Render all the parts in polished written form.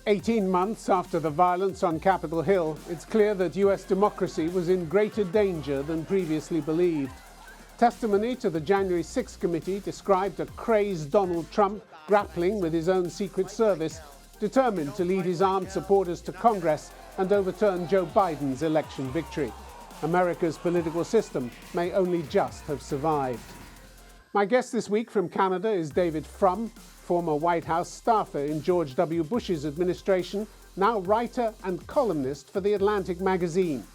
18 months after the violence on Capitol Hill, it's clear that US democracy was in greater danger than previously believed. Testimony to the January 6th committee described a crazed Donald Trump grappling with his own Secret Service, determined to lead his armed supporters to Congress and overturn Joe Biden's election victory. America's political system may only just have survived. My guest this week from Canada is David Frum, former White House staffer in George W. Bush's administration, now writer and columnist for The Atlantic magazine.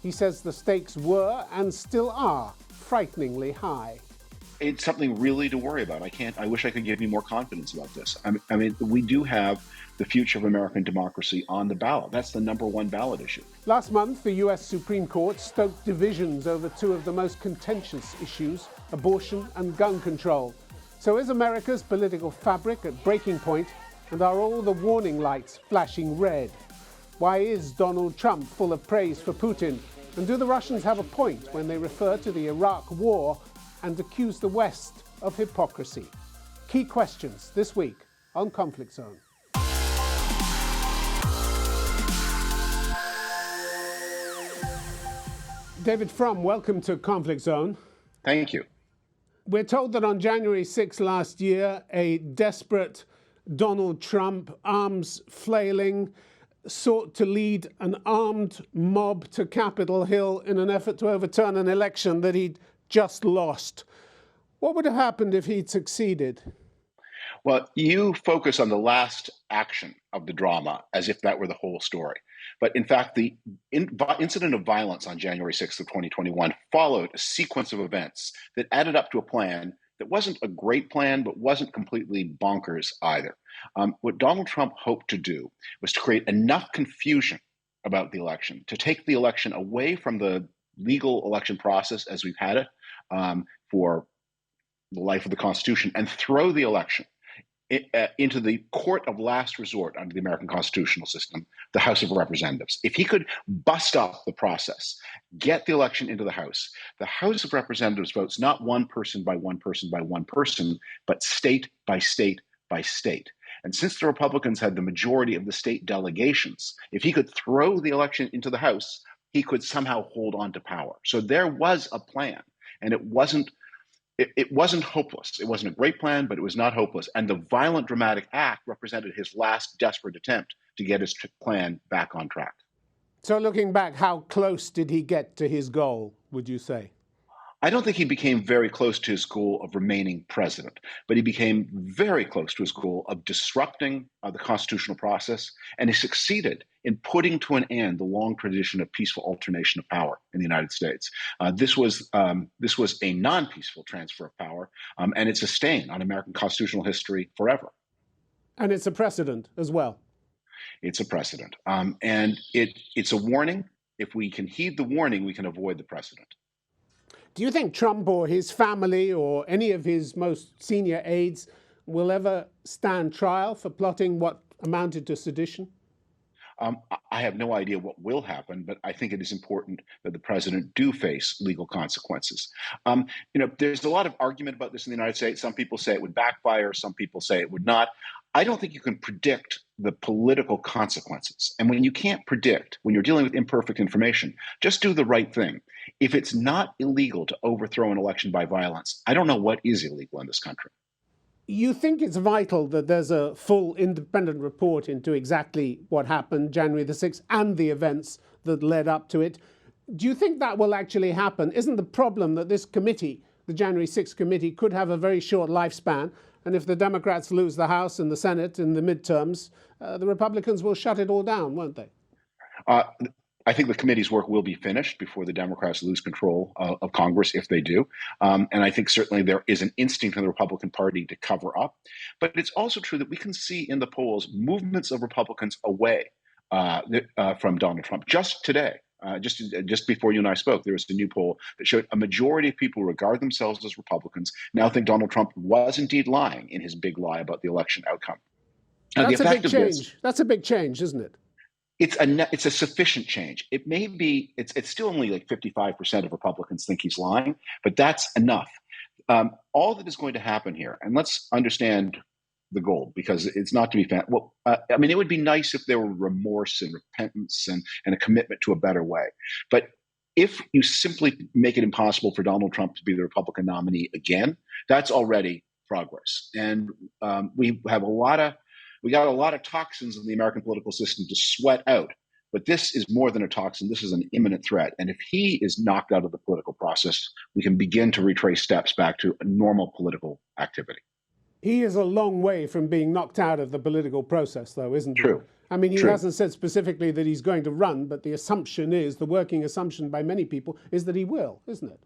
He says the stakes were and still are frighteningly high. It's something really to worry about. I wish I could give you more confidence about this. I mean, we do have the future of American democracy on the ballot. That's the number one ballot issue. Last month, the US Supreme Court stoked divisions over two of the most contentious issues, abortion and gun control. So is America's political fabric at breaking point, and are all the warning lights flashing red? Why is Donald Trump full of praise for Putin? And do the Russians have a point when they refer to the Iraq war and accuse the West of hypocrisy? Key questions this week on Conflict Zone. David Frum, welcome to Conflict Zone. Thank you. We're told that on January 6 last year, a desperate Donald Trump, arms flailing, sought to lead an armed mob to Capitol Hill in an effort to overturn an election that he'd just lost. What would have happened if he'd succeeded? Well, you focus on the last action of the drama as if that were the whole story. But in fact, the incident of violence on January 6th of 2021 followed a sequence of events that added up to a plan that wasn't a great plan, but wasn't completely bonkers either. What Donald Trump hoped to do was to create enough confusion about the election, to take the election away from the legal election process as we've had it for the life of the Constitution, and throw the election into the court of last resort under the American constitutional system, the House of Representatives. If he could bust up the process, get the election into the House of Representatives votes not one person by one person by one person, but state by state by state. And since the Republicans had the majority of the state delegations, if he could throw the election into the House, he could somehow hold on to power. So there was a plan, and it wasn't hopeless. It wasn't a great plan, but it was not hopeless. And the violent, dramatic act represented his last desperate attempt to get his plan back on track. So looking back, how close did he get to his goal, would you say? I don't think he became very close to his goal of remaining president, but he became very close to his goal of disrupting the constitutional process, and he succeeded in putting to an end the long tradition of peaceful alternation of power in the United States. This was a non-peaceful transfer of power, and it's a stain on American constitutional history forever. And it's a precedent as well. It's a precedent, and it's a warning. If we can heed the warning, we can avoid the precedent. Do you think Trump or his family or any of his most senior aides will ever stand trial for plotting what amounted to sedition? I have no idea what will happen, but I think it is important that the president do face legal consequences. There's a lot of argument about this in the United States. Some people say it would backfire. Some people say it would not. I don't think you can predict the political consequences. And when you can't predict, when you're dealing with imperfect information, just do the right thing. If it's not illegal to overthrow an election by violence, I don't know what is illegal in this country. You think it's vital that there's a full independent report into exactly what happened January the 6th and the events that led up to it. Do you think that will actually happen? Isn't the problem that this committee, the January 6th committee, could have a very short lifespan? And if the Democrats lose the House and the Senate in the midterms, the Republicans will shut it all down, won't they? I think the committee's work will be finished before the Democrats lose control of Congress, if they do. And I think certainly there is an instinct in the Republican Party to cover up. But it's also true that we can see in the polls movements of Republicans away from Donald Trump. Just today, just before you and I spoke, there was a new poll that showed a majority of people who regard themselves as Republicans now think Donald Trump was indeed lying in his big lie about the election outcome. That's a big change. That's a big change, isn't it? It's a sufficient change. It may be, it's still only like 55% of Republicans think he's lying, but that's enough. All that is going to happen here, and let's understand the gold because it's not to be found. Well, I mean, it would be nice if there were remorse and repentance and a commitment to a better way. But if you simply make it impossible for Donald Trump to be the Republican nominee again, that's already progress. And we got a lot of toxins in the American political system to sweat out. But this is more than a toxin. This is an imminent threat. And if he is knocked out of the political process, we can begin to retrace steps back to a normal political activity. He is a long way from being knocked out of the political process, though, isn't he? True. I mean, he True. hasn't said specifically that he's going to run, but the assumption is, the working assumption by many people, is that he will, isn't it?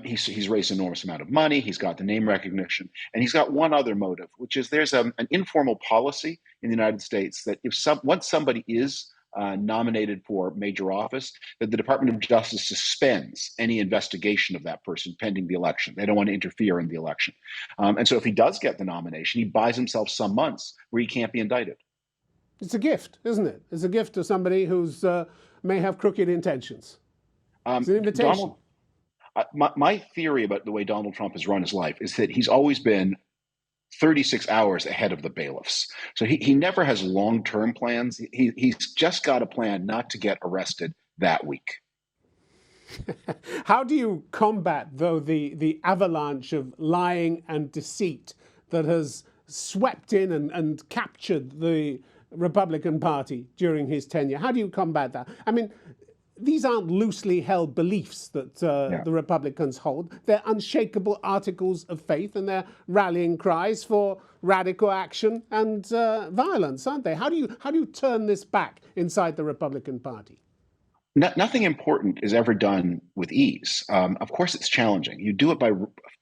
He's raised an enormous amount of money. He's got the name recognition. And he's got one other motive, which is there's an informal policy in the United States that once somebody is nominated for major office, that the Department of Justice suspends any investigation of that person pending the election. They don't want to interfere in the election. And so if he does get the nomination, he buys himself some months where he can't be indicted. It's a gift, isn't it? It's a gift to somebody who's may have crooked intentions. It's an invitation. My theory about the way Donald Trump has run his life is that he's always been 36 hours ahead of the bailiffs. So he never has long-term plans. He's just got a plan not to get arrested that week. How do you combat, though, the avalanche of lying and deceit that has swept in and captured the Republican Party during his tenure? How do you combat that? I mean, these aren't loosely held beliefs that the Republicans hold. They're unshakable articles of faith, and they're rallying cries for radical action and violence, aren't they? How do you turn this back inside the Republican Party? Nothing important is ever done with ease. Of course, it's challenging. You do it by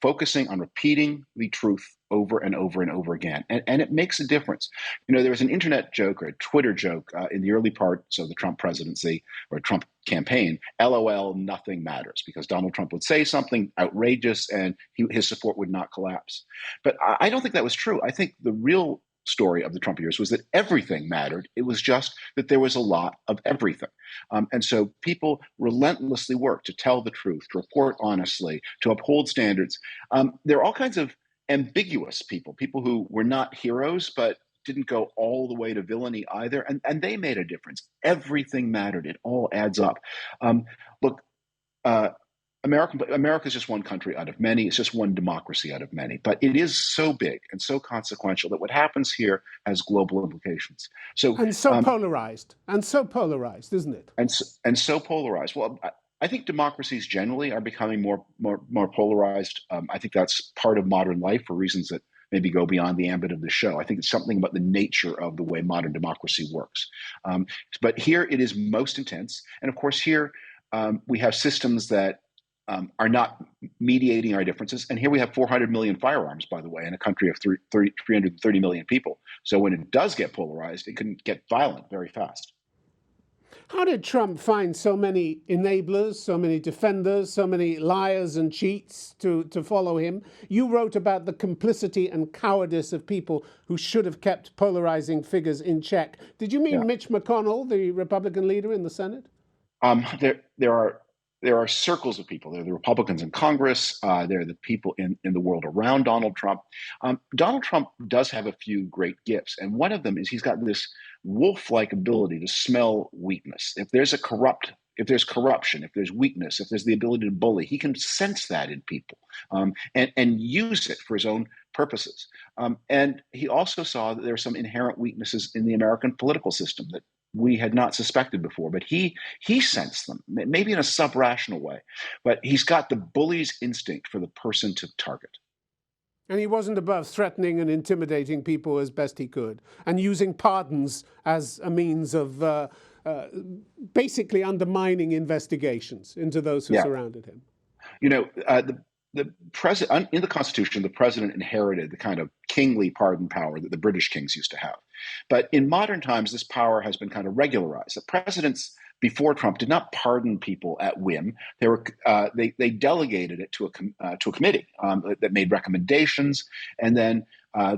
focusing on repeating the truth over and over and over again. And it makes a difference. You know, there was an internet joke or a Twitter joke in the early parts of the Trump presidency or Trump campaign, LOL, nothing matters, because Donald Trump would say something outrageous and his support would not collapse. But I don't think that was true. I think the real story of the Trump years was that everything mattered. It was just that there was a lot of everything. And so people relentlessly worked to tell the truth, to report honestly, to uphold standards. There are all kinds of ambiguous people who were not heroes, but didn't go all the way to villainy either. And they made a difference. Everything mattered. It all adds up. America is just one country out of many. It's just one democracy out of many. But it is so big and so consequential that what happens here has global implications. And so polarized, isn't it? And so polarized. Well, I think democracies generally are becoming more polarized. I think that's part of modern life for reasons that maybe go beyond the ambit of the show. I think it's something about the nature of the way modern democracy works. But here it is most intense. And of course, here we have systems that are not mediating our differences. And here we have 400 million firearms, by the way, in a country of 330 million people. So when it does get polarized, it can get violent very fast. How did Trump find so many enablers, so many defenders, so many liars and cheats to follow him? You wrote about the complicity and cowardice of people who should have kept polarizing figures in check. Did you mean Mitch McConnell, the Republican leader in the Senate? There are circles of people. There are the Republicans in Congress. There are the people in the world around Donald Trump. Donald Trump does have a few great gifts. And one of them is he's got this wolf-like ability to smell weakness. If there's corruption, if there's weakness, if there's the ability to bully, he can sense that in people and use it for his own purposes. And he also saw that there are some inherent weaknesses in the American political system that we had not suspected before, but he sensed them, maybe in a sub-rational way. But he's got the bully's instinct for the person to target. And he wasn't above threatening and intimidating people as best he could, and using pardons as a means of basically undermining investigations into those who surrounded him. You know, the president in the Constitution, the president inherited the kind of kingly pardon power that the British kings used to have. But in modern times, this power has been kind of regularized. The presidents before Trump did not pardon people at whim. They delegated it to a committee that made recommendations, and then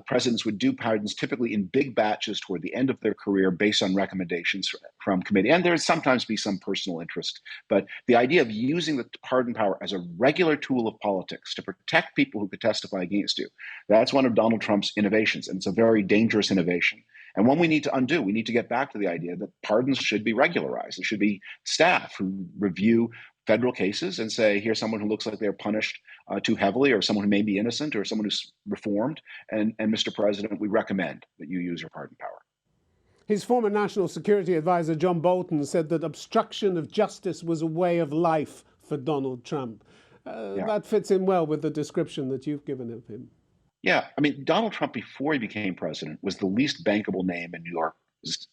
Presidents would do pardons typically in big batches toward the end of their career based on recommendations from committee. And there would sometimes be some personal interest. But the idea of using the pardon power as a regular tool of politics to protect people who could testify against you, that's one of Donald Trump's innovations. And it's a very dangerous innovation. And one we need to undo. We need to get back to the idea that pardons should be regularized. There should be staff who review federal cases and say, here's someone who looks like they're punished too heavily, or someone who may be innocent, or someone who's reformed. And Mr. President, we recommend that you use your pardon power. His former National Security Advisor, John Bolton, said that obstruction of justice was a way of life for Donald Trump. That fits in well with the description that you've given of him. Yeah, I mean, Donald Trump, before he became president, was the least bankable name in New York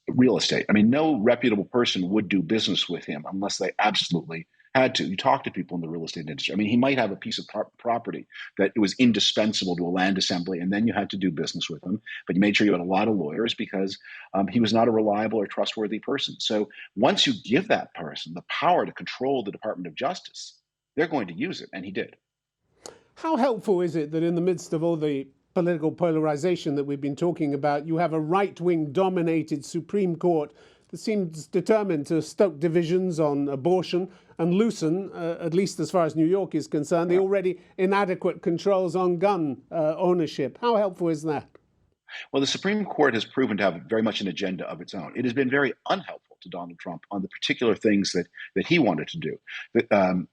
real estate. I mean, no reputable person would do business with him unless they absolutely had to. You talk to people in the real estate industry. I mean, he might have a piece of property that it was indispensable to a land assembly, and then you had to do business with him. But you made sure you had a lot of lawyers because he was not a reliable or trustworthy person. So once you give that person the power to control the Department of Justice, they're going to use it, and he did. How helpful is it that in the midst of all the political polarization that we've been talking about, you have a right-wing dominated Supreme Court that seems determined to stoke divisions on abortion and loosen, at least as far as New York is concerned, the already inadequate controls on gun ownership? How helpful is that? Well, the Supreme Court has proven to have very much an agenda of its own. It has been very unhelpful to Donald Trump on the particular things that he wanted to do.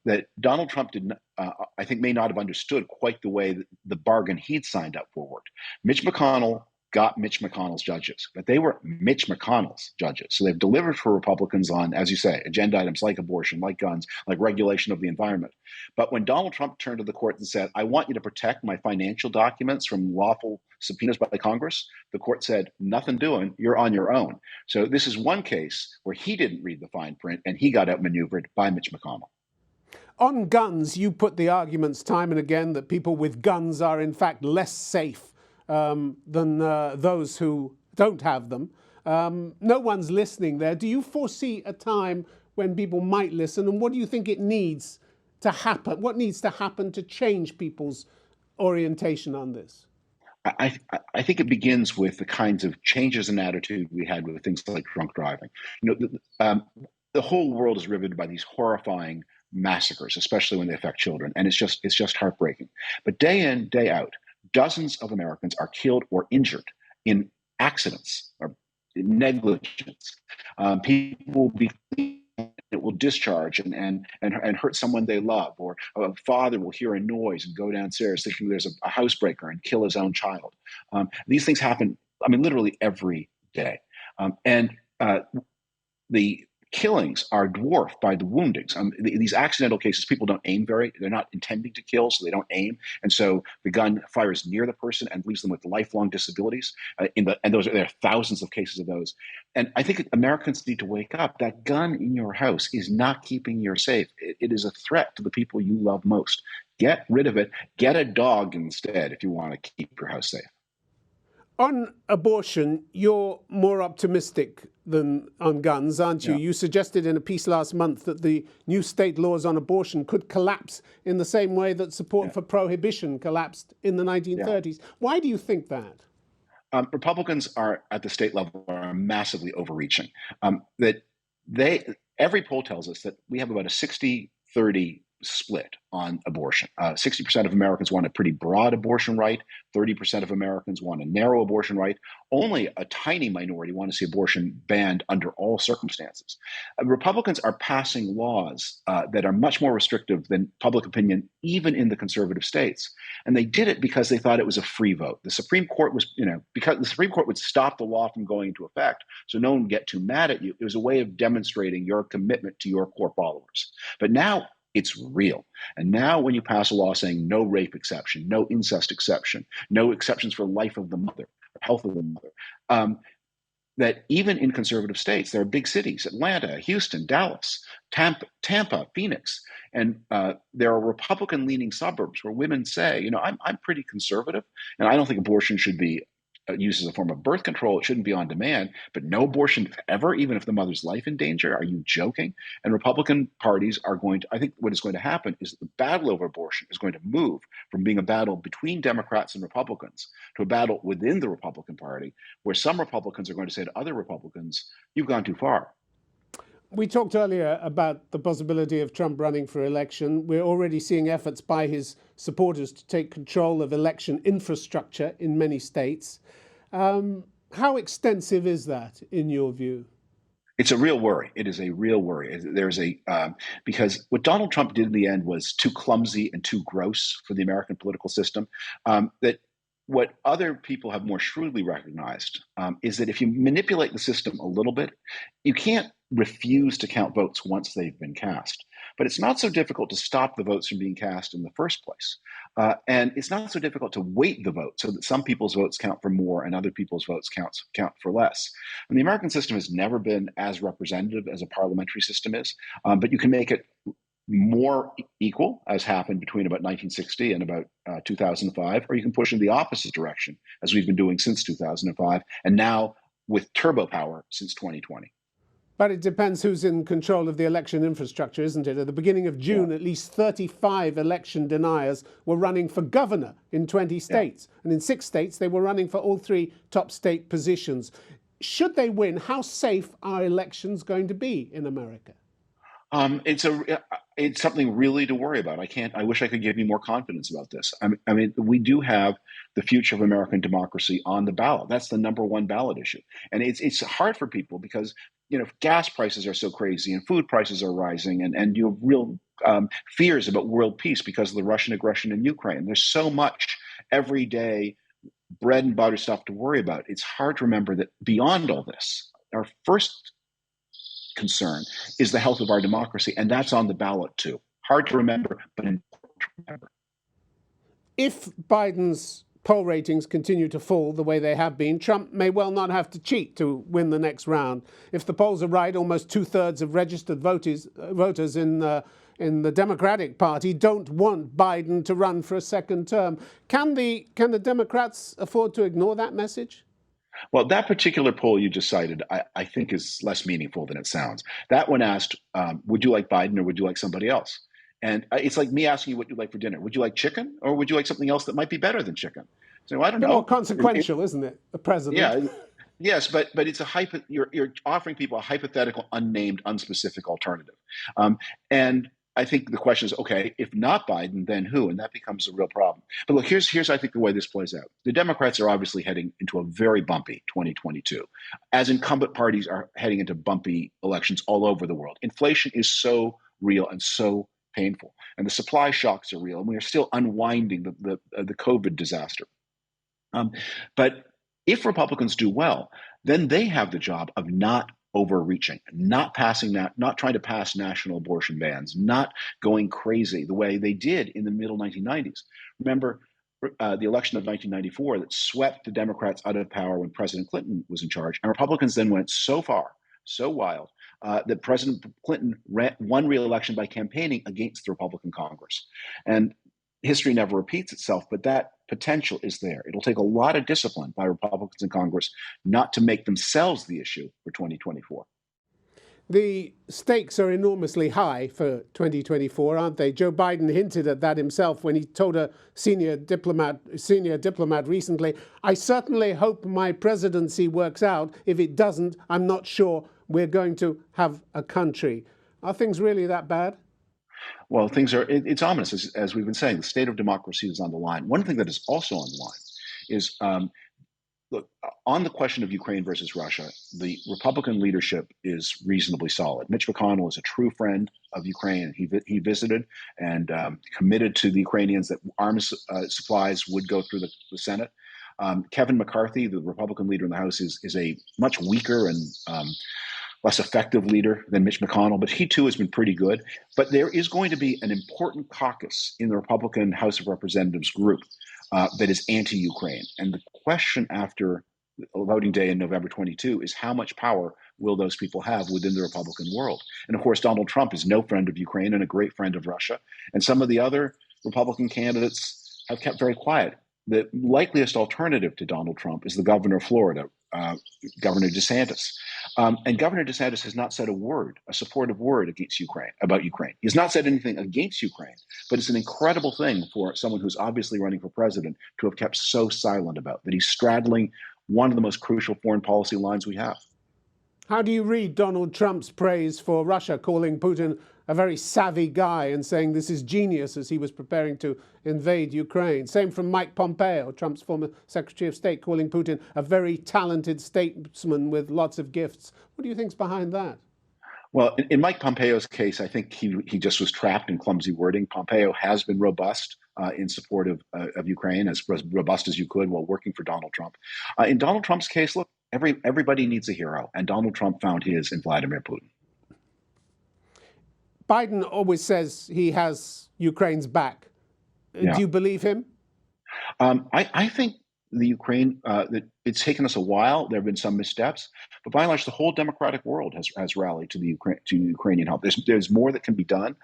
That Donald Trump I think, may not have understood quite the way that the bargain he'd signed up for worked. Mitch McConnell got Mitch McConnell's judges, but they were Mitch McConnell's judges. So they've delivered for Republicans on, as you say, agenda items like abortion, like guns, like regulation of the environment. But when Donald Trump turned to the court and said, I want you to protect my financial documents from lawful subpoenas by Congress, the court said, nothing doing, you're on your own. So this is one case where he didn't read the fine print and he got outmaneuvered by Mitch McConnell. On guns, you put the arguments time and again that people with guns are in fact less safe than those who don't have them. No one's listening there. Do you foresee a time when people might listen? And what do you think it needs to happen? What needs to happen to change people's orientation on this? I think it begins with the kinds of changes in attitude we had with things like drunk driving. The whole world is riveted by these horrifying massacres, especially when they affect children, and it's just heartbreaking. But day in, day out, dozens of Americans are killed or injured in accidents or negligence. People will discharge and hurt someone they love, or a father will hear a noise and go downstairs thinking there's a housebreaker and kill his own child. These things happen, literally every day. And the killings are dwarfed by the woundings. These accidental cases, people don't aim they're not intending to kill, so they don't aim. And so the gun fires near the person and leaves them with lifelong disabilities. And there are thousands of cases of those. And I think Americans need to wake up. That gun in your house is not keeping you safe. It is a threat to the people you love most. Get rid of it. Get a dog instead if you want to keep your house safe. On abortion, you're more optimistic than on guns, aren't you? Yeah. You suggested in a piece last month that the new state laws on abortion could collapse in the same way that support for prohibition collapsed in the 1930s. Yeah. Why do you think that? Republicans are at the state level are massively overreaching. Every poll tells us that we have about a 60-30 split on abortion. 60% of Americans want a pretty broad abortion right. 30% of Americans want a narrow abortion right. Only a tiny minority want to see abortion banned under all circumstances. Republicans are passing laws that are much more restrictive than public opinion, even in the conservative states. And they did it because they thought it was a free vote. The Supreme Court was, because the Supreme Court would stop the law from going into effect, so no one would get too mad at you. It was a way of demonstrating your commitment to your core followers. But now it's real. And now when you pass a law saying no rape exception, no incest exception, no exceptions for life of the mother, or health of the mother, that even in conservative states, there are big cities, Atlanta, Houston, Dallas, Tampa, Phoenix, and there are Republican-leaning suburbs where women say, I'm pretty conservative, and I don't think abortion should be used as a form of birth control. It shouldn't be on demand, but no abortion ever, even if the mother's life in danger. Are you joking? And Republican parties are going to, I think what is going to happen is that the battle over abortion is going to move from being a battle between Democrats and Republicans to a battle within the Republican Party, where some Republicans are going to say to other Republicans, you've gone too far. We talked earlier about the possibility of Trump running for election. We're already seeing efforts by his supporters to take control of election infrastructure in many states. How extensive is that, in your view? It's a real worry. It is a real worry. Because what Donald Trump did in the end was too clumsy and too gross for the American political system. That what other people have more shrewdly recognized is that if you manipulate the system a little bit, you can't refuse to count votes once they've been cast. But it's not so difficult to stop the votes from being cast in the first place. And it's not so difficult to weight the vote so that some people's votes count for more and other people's votes count for less. And the American system has never been as representative as a parliamentary system is, but you can make it more equal, as happened between about 1960 and about 2005, or you can push in the opposite direction, as we've been doing since 2005, and now with turbo power since 2020. But it depends who's in control of the election infrastructure, isn't it? At the beginning of June, At least 35 election deniers were running for governor in 20 states. And in 6 states, they were running for all 3 top state positions. Should they win, how safe are elections going to be in America? It's something really to worry about. I wish I could give you more confidence about this. I mean, we do have the future of American democracy on the ballot. That's the number one ballot issue. And it's hard for people because, gas prices are so crazy and food prices are rising and you have real fears about world peace because of the Russian aggression in Ukraine. There's so much everyday bread and butter stuff to worry about. It's hard to remember that beyond all this, our first concern is the health of our democracy, and that's on the ballot too. Hard to remember, but important to remember. If Biden's poll ratings continue to fall the way they have been, Trump may well not have to cheat to win the next round. If the polls are right, almost 2/3 of registered voters in the Democratic Party don't want Biden to run for a second term. Can the Democrats afford to ignore that message? Well, that particular poll you just cited, I think is less meaningful than it sounds. That one asked, would you like Biden or would you like somebody else? And it's like me asking you what you like for dinner. Would you like chicken or would you like something else that might be better than chicken? So I don't know. More consequential, isn't it? The president. Yeah. Yes, but it's you're offering people a hypothetical, unnamed, unspecific alternative. And I think the question is, okay, if not Biden, then who? And that becomes a real problem. But look, here's I think the way this plays out. The Democrats are obviously heading into a very bumpy 2022, as incumbent parties are heading into bumpy elections all over the world. Inflation is so real and so painful, and the supply shocks are real, and we are still unwinding the COVID disaster. But if Republicans do well, then they have the job of not overreaching, not trying to pass national abortion bans, not going crazy the way they did in the middle 1990s. Remember the election of 1994 that swept the Democrats out of power when President Clinton was in charge, and Republicans then went so far, so wild, that President Clinton won re-election by campaigning against the Republican Congress. And history never repeats itself, but that potential is there. It'll take a lot of discipline by Republicans in Congress not to make themselves the issue for 2024. The stakes are enormously high for 2024, aren't they? Joe Biden hinted at that himself when he told a senior diplomat recently, "I certainly hope my presidency works out. If it doesn't, I'm not sure we're going to have a country." Are things really that bad? Well, it's ominous, as we've been saying. The state of democracy is on the line. One thing that is also on the line is, look, on the question of Ukraine versus Russia, the Republican leadership is reasonably solid. Mitch McConnell is a true friend of Ukraine. He visited and committed to the Ukrainians that arms supplies would go through the Senate. Kevin McCarthy, the Republican leader in the House, is a much weaker and less effective leader than Mitch McConnell, but he too has been pretty good. But there is going to be an important caucus in the Republican House of Representatives group that is anti-Ukraine. And the question after voting day in November 22 is how much power will those people have within the Republican world? And of course, Donald Trump is no friend of Ukraine and a great friend of Russia. And some of the other Republican candidates have kept very quiet the likeliest alternative to Donald Trump is the governor of Florida, Governor DeSantis. And Governor DeSantis has not said a supportive word about Ukraine. He has not said anything against Ukraine, but it's an incredible thing for someone who's obviously running for president to have kept so silent about that. He's straddling one of the most crucial foreign policy lines we have. How do you read Donald Trump's praise for Russia, calling Putin a very savvy guy and saying this is genius as he was preparing to invade Ukraine? Same from Mike Pompeo, Trump's former Secretary of State, calling Putin a very talented statesman with lots of gifts. What do you think's behind that? Well, in Mike Pompeo's case, I think he just was trapped in clumsy wording. Pompeo has been robust in support of Ukraine, as robust as you could while working for Donald Trump. In Donald Trump's case, look, everybody needs a hero, and Donald Trump found his in Vladimir Putin. Biden always says he has Ukraine's back. Yeah. Do you believe him? I think the Ukraine, that it's taken us a while. There have been some missteps, but by and large, the whole democratic world has rallied to Ukrainian help. There's more that can be done.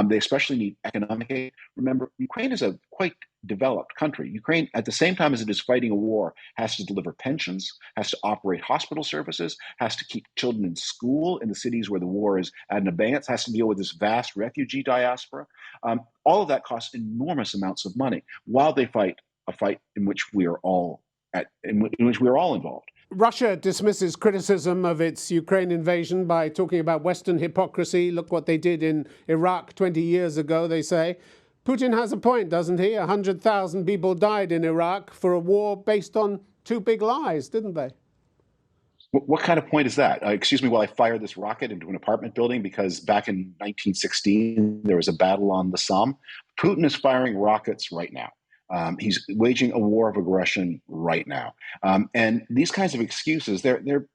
They especially need economic aid. Remember, Ukraine is a quite developed country. Ukraine, at the same time as it is fighting a war, has to deliver pensions, has to operate hospital services, has to keep children in school in the cities where the war is at an abeyance, has to deal with this vast refugee diaspora. All of that costs enormous amounts of money while they fight a fight in which we are all involved. Russia dismisses criticism of its Ukraine invasion by talking about Western hypocrisy. Look what they did in Iraq 20 years ago, they say. Putin has a point, doesn't he? 100,000 people died in Iraq for a war based on two big lies, didn't they? What kind of point is that? Excuse me while I fire this rocket into an apartment building because back in 1916, there was a battle on the Somme. Putin is firing rockets right now. He's waging a war of aggression right now. And these kinds of excuses, they're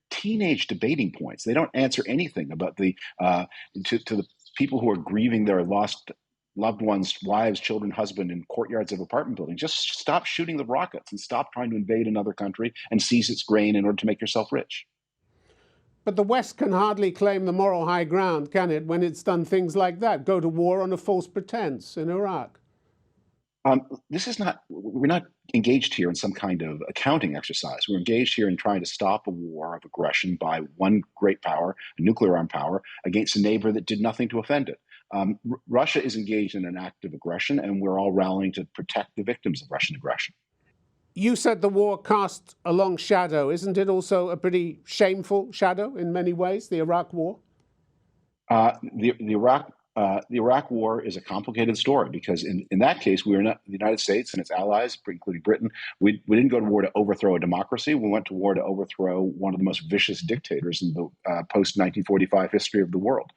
teenage debating points. They don't answer anything about to the people who are grieving their lost loved ones, wives, children, husband in courtyards of apartment buildings. Just stop shooting the rockets and stop trying to invade another country and seize its grain in order to make yourself rich. But the West can hardly claim the moral high ground, can it, when it's done things like that, go to war on a false pretense in Iraq? We're not engaged here in some kind of accounting exercise. We're engaged here in trying to stop a war of aggression by one great power, a nuclear armed power, against a neighbor that did nothing to offend it. Russia is engaged in an act of aggression, and we're all rallying to protect the victims of Russian aggression. You said the war cast a long shadow. Isn't it also a pretty shameful shadow in many ways, the Iraq war? The Iraq War is a complicated story because in that case, we were not the United States and its allies, including Britain. We didn't go to war to overthrow a democracy. We went to war to overthrow one of the most vicious dictators in the post-1945 history of the world.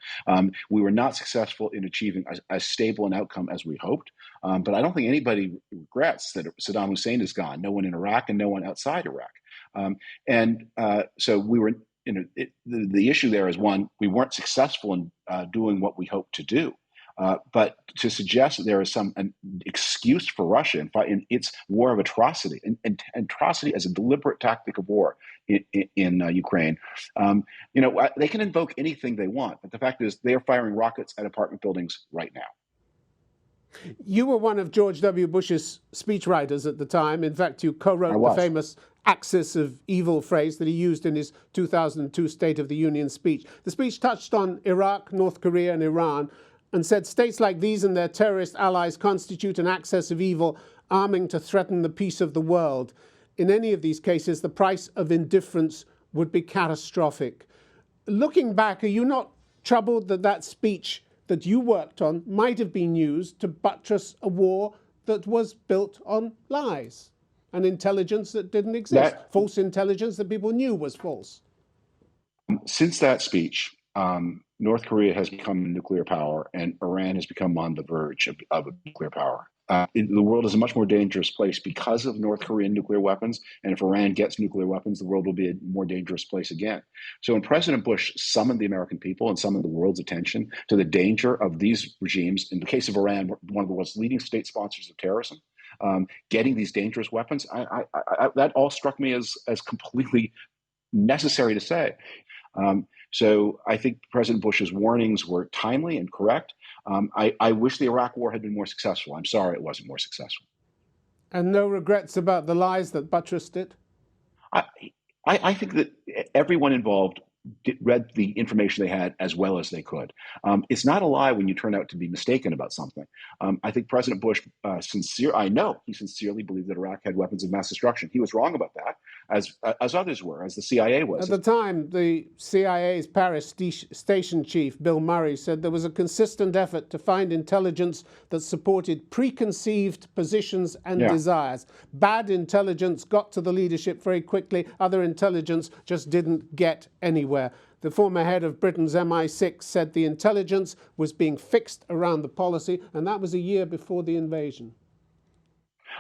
We were not successful in achieving as stable an outcome as we hoped. But I don't think anybody regrets that Saddam Hussein is gone. No one in Iraq and no one outside Iraq. So we were. The issue there is, one, we weren't successful in doing what we hoped to do. But to suggest that there is an excuse for Russia in its war of atrocity, and atrocity as a deliberate tactic of war in Ukraine, they can invoke anything they want. But the fact is, they are firing rockets at apartment buildings right now. You were one of George W. Bush's speechwriters at the time. In fact, you co-wrote the famous axis of evil phrase that he used in his 2002 State of the Union speech. The speech touched on Iraq, North Korea, and Iran, and said states like these and their terrorist allies constitute an axis of evil, arming to threaten the peace of the world. In any of these cases, the price of indifference would be catastrophic. Looking back, are you not troubled that that speech that you worked on might have been used to buttress a war that was built on lies and intelligence that didn't exist, false intelligence that people knew was false? Since that speech, North Korea has become a nuclear power and Iran has become on the verge of a nuclear power. The world is a much more dangerous place because of North Korean nuclear weapons. And if Iran gets nuclear weapons, the world will be a more dangerous place again. So when President Bush summoned the American people and summoned the world's attention to the danger of these regimes, in the case of Iran, one of the world's leading state sponsors of terrorism, getting these dangerous weapons, that all struck me as completely necessary to say. So I think President Bush's warnings were timely and correct. I wish the Iraq war had been more successful. I'm sorry it wasn't more successful. And no regrets about the lies that buttressed it? I, I think that everyone involved read the information they had as well as they could. It's not a lie when you turn out to be mistaken about something. I think President Bush, I know he sincerely believed that Iraq had weapons of mass destruction. He was wrong about that, as others were, as the CIA was. At the time, the CIA's Paris station chief, Bill Murray, said there was a consistent effort to find intelligence that supported preconceived positions and desires. Bad intelligence got to the leadership very quickly. Other intelligence just didn't get anywhere. The former head of Britain's MI6 said the intelligence was being fixed around the policy, and that was a year before the invasion.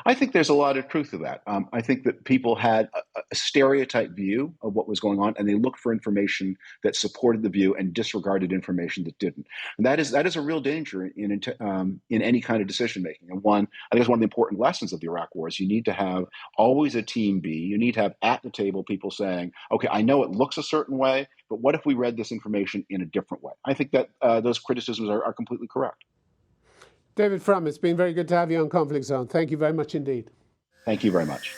I think there's a lot of truth to that. I think that people had a stereotype view of what was going on, and they looked for information that supported the view and disregarded information that didn't. And that is a real danger in any kind of decision making. And I think it's one of the important lessons of the Iraq War is you need to have always a team B. You need to have at the table people saying, "Okay, I know it looks a certain way, but what if we read this information in a different way?" I think that those criticisms are completely correct. David Frum, it's been very good to have you on Conflict Zone. Thank you very much indeed. Thank you very much.